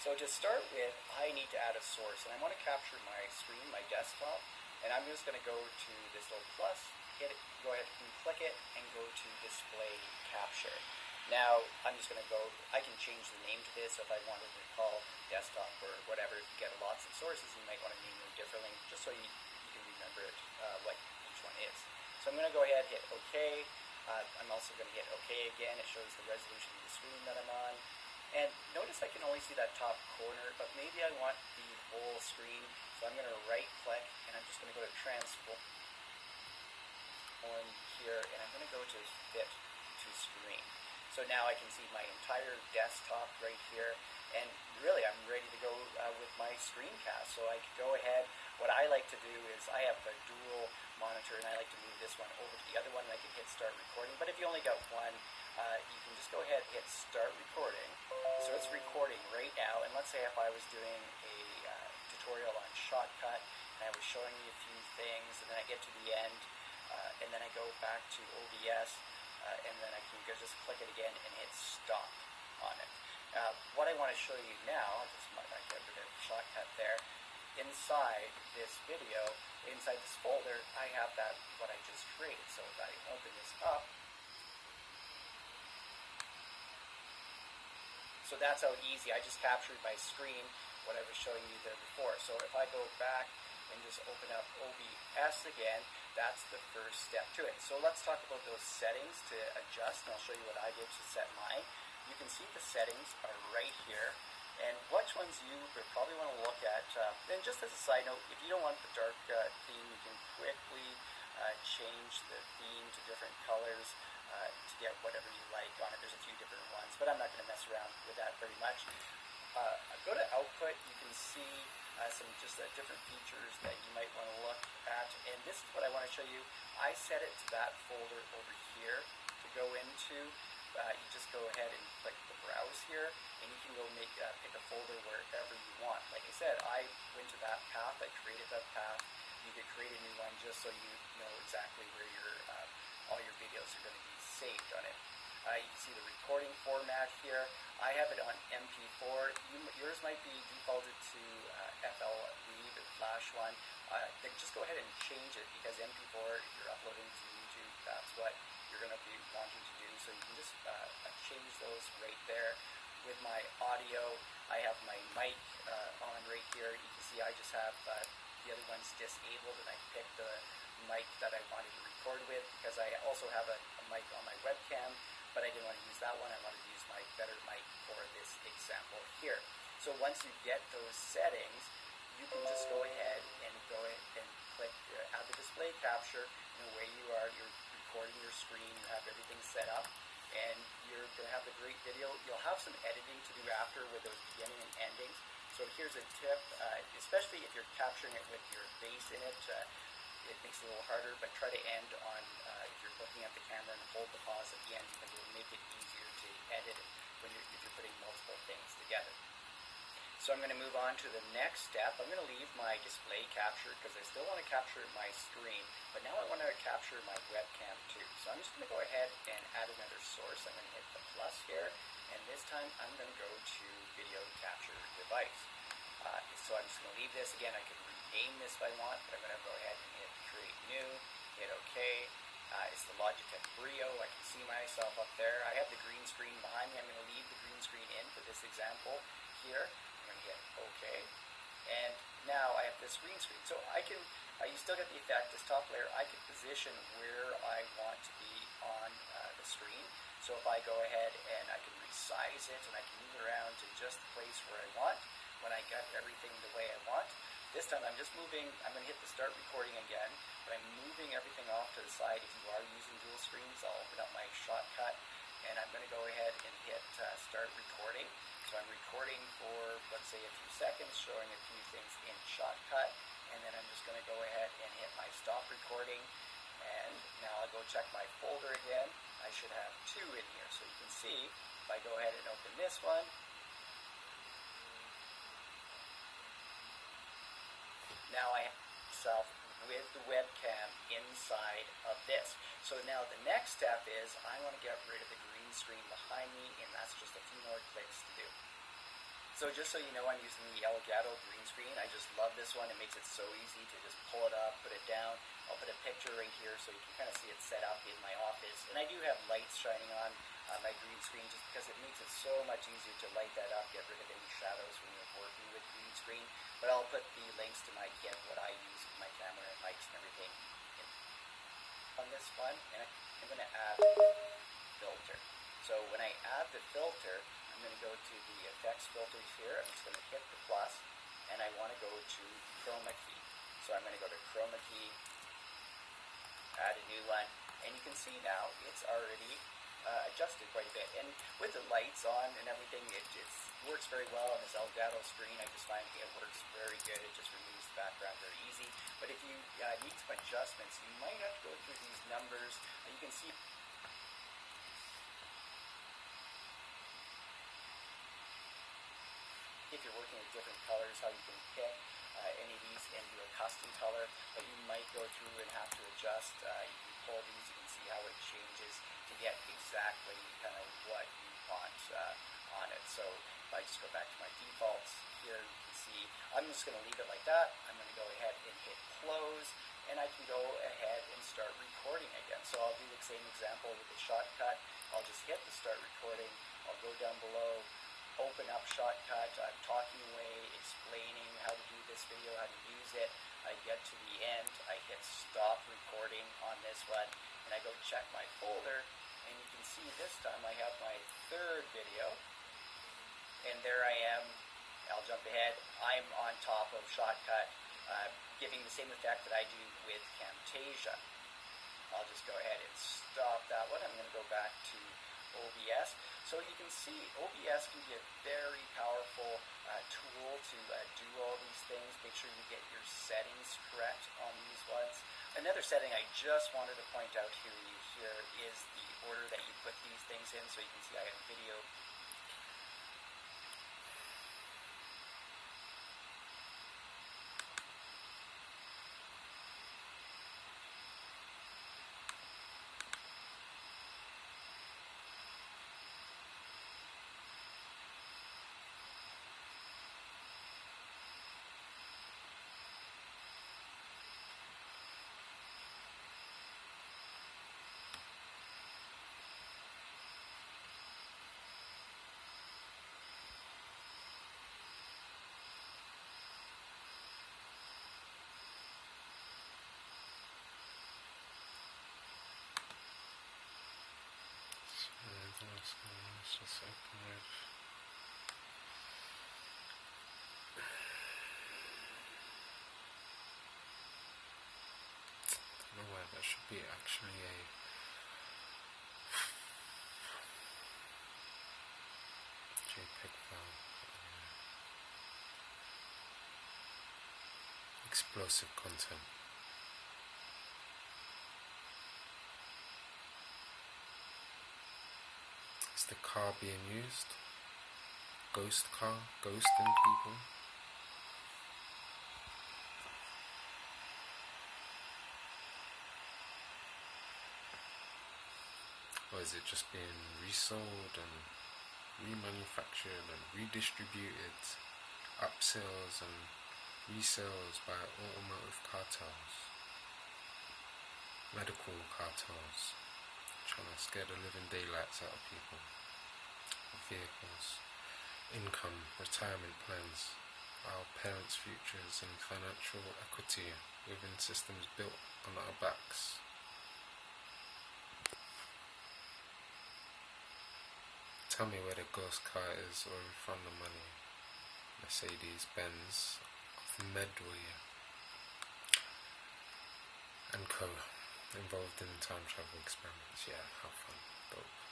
So to start with, I need to add a source, and I want to capture my screen, my desktop, and I'm just going to go to this little plus, hit it, go ahead and click it, and go to display capture. Now, I'm just going to go, I can change the name to this, so if I wanted to call desktop or whatever. If you get lots of sources, you might want to name them differently, just so you can remember it, what each one is. So I'm going to go ahead and hit OK. I'm also going to hit OK again. It shows the resolution of the screen that I'm on. And notice I can only see that top corner, but maybe I want the whole screen. So I'm going to right click, and I'm just going to go to transform here, and I'm going to go to fit to screen. So now I can see my entire desktop right here, and really I'm ready to go with my screencast. So I could go ahead. What I like to do is I have a dual monitor, and I like to move this one over to the other one, and I can hit start recording. But if you only got one, you can just go ahead and hit start recording. So it's recording right now, and let's say if I was doing a tutorial on Shotcut, and I was showing you a few things, and then I get to the end, and then I go back to OBS, and then I can just click it again and hit stop on it. What I want to show you now, I get rid of Shotcut there, inside this video, inside this folder, I have that what I just created. So if I open this up, so that's how easy, I just captured my screen, what I was showing you there before. So if I go back and just open up OBS again, that's the first step to it. So let's talk about those settings to adjust, and I'll show you what I did to set mine. You can see the settings are right here, and which ones you would probably want to look at. And just as a side note, if you don't want the dark theme, you can quickly change the theme to different colors to get whatever you like on it. There's a few different ones, but I'm not going to mess around with that very much. Go to output, you can see some just different features that you might want to look at, and this is what I want to show you. I set it to that folder over here to go into. You just go ahead and click the browse here, and you can go pick a folder wherever you want. Like I said, I went to that path, I created that path. You could create a new one just so you know exactly where your all your videos are going to be saved on it. You can see the recording format here. I have it on MP4. Yours might be defaulted to FLV, the Flash one. Then just go ahead and change it, because MP4, you're uploading to YouTube, that's what you're going to be wanting to do. So you can just change those right there. With my audio, I have my mic on right here. You can see I just have the other one's disabled, and I picked the mic that I wanted to record with, because I also have a mic on my webcam, but I didn't want to use that one. I wanted to use my better mic for this example here. So once you get those settings, you can just go ahead and click add the display capture, and away you are. You're recording your screen, you have everything set up, and you're going to have the great video. You'll have some editing to do after with those beginning and endings. So here's a tip, especially if you're capturing it with your face in it, it makes it a little harder, but try to end on, if you're looking at the camera, and hold the pause at the end, because it will make it easier to edit if you're putting multiple things together. So I'm going to move on to the next step. I'm going to leave my display capture, because I still want to capture my screen, but now I want to capture my webcam too. So I'm just going to go ahead and add another source. I'm going to hit the plus here, and this time I'm going to go to video capture device. So I'm just going to leave this. Again, I can rename this if I want, but I'm going to go ahead and hit create new, hit OK. It's the Logitech Brio. I can see myself up there. I have the green screen behind me. I'm going to leave the green screen in for this example here. I'm going to hit OK. And now I have this green screen. So I can, you still get the effect, this top layer, I can position where I want to be on the screen. So if I go ahead and I can resize it, and I can move it around to just the place where I want, when I got everything the way I want. This time I'm just moving, I'm going to hit the start recording again, but I'm moving everything off to the side. If you are using dual screens, I'll open up my Shotcut, and I'm going to go ahead and hit start recording. So I'm recording for, let's say, a few seconds, showing a few things in Shotcut, and then I'm just going to go ahead and hit my stop recording, and now I'll go check my folder again. I should have two in here, so you can see, if I go ahead and open this one, now I have myself with the webcam inside of this. So now the next step is I want to get rid of the green screen behind me, and that's just a few more clicks to do. So just so you know, I'm using the Elgato green screen. I just love this one. It makes it so easy to just pull it up, put it down. I'll put a picture right here so you can kind of see it set up in my office. And I do have lights shining on my green screen just because it makes it so much easier to light that up, get rid of any shadows when you're working with green screen. But I'll put the links to my kit, what I use with my camera and mics and everything on this one. And I'm going to add filter. So when I add the filter, I'm going to go to the effects filters here. I'm just going to hit the plus, and I want to go to chroma key. So I'm going to go to chroma key, add a new one, and you can see now it's already adjusted quite a bit. And with the lights on and everything, it works very well on this Elgato screen. I just find it works very good. It just removes the background very easy. But if you need some adjustments, you might have to go through these numbers. You can see if you're working with different colors, how you can pick any of these and do a custom color, but you might go through and have to adjust. You can pull these, you can see how it changes to get exactly kind of what you want on it. So if I just go back to my defaults here, you can see I'm just going to leave it like that. I'm going to go ahead and hit close, and I can go ahead and start recording again. So I'll do the same example with the shortcut. I'll just hit the start recording. I'll go down below, open up shortcut. I'm talking away, explaining how to do this video, how to use it. I get to the end, I hit stop recording on this one, and I go check my folder, and you can see this time I have my third video, and there I am. I'll jump ahead. I'm on top of shortcut, giving the same effect that I do with Camtasia. I'll just go ahead and stop that one. I'm going to go back to OBS. So you can see OBS can be a very powerful tool to do all these things. Make sure you get your settings correct on these ones. Another setting I just wanted to point out here is the order that you put these things in. So you can see I have video. Let's just open it. I don't know where there should be actually a JPEG file. Explosive content. Is the car being used? Ghost car? Ghosting people? Or is it just being resold and remanufactured and redistributed, upsells and resales by automotive cartels, medical cartels, trying to scare the living daylights out of people, vehicles, income, retirement plans, our parents' futures and financial equity within systems built on our backs. Tell me where the ghost car is, or in front of money. Mercedes-Benz of Medway and Co. involved in time travel experiments. Yeah, how fun. Dope.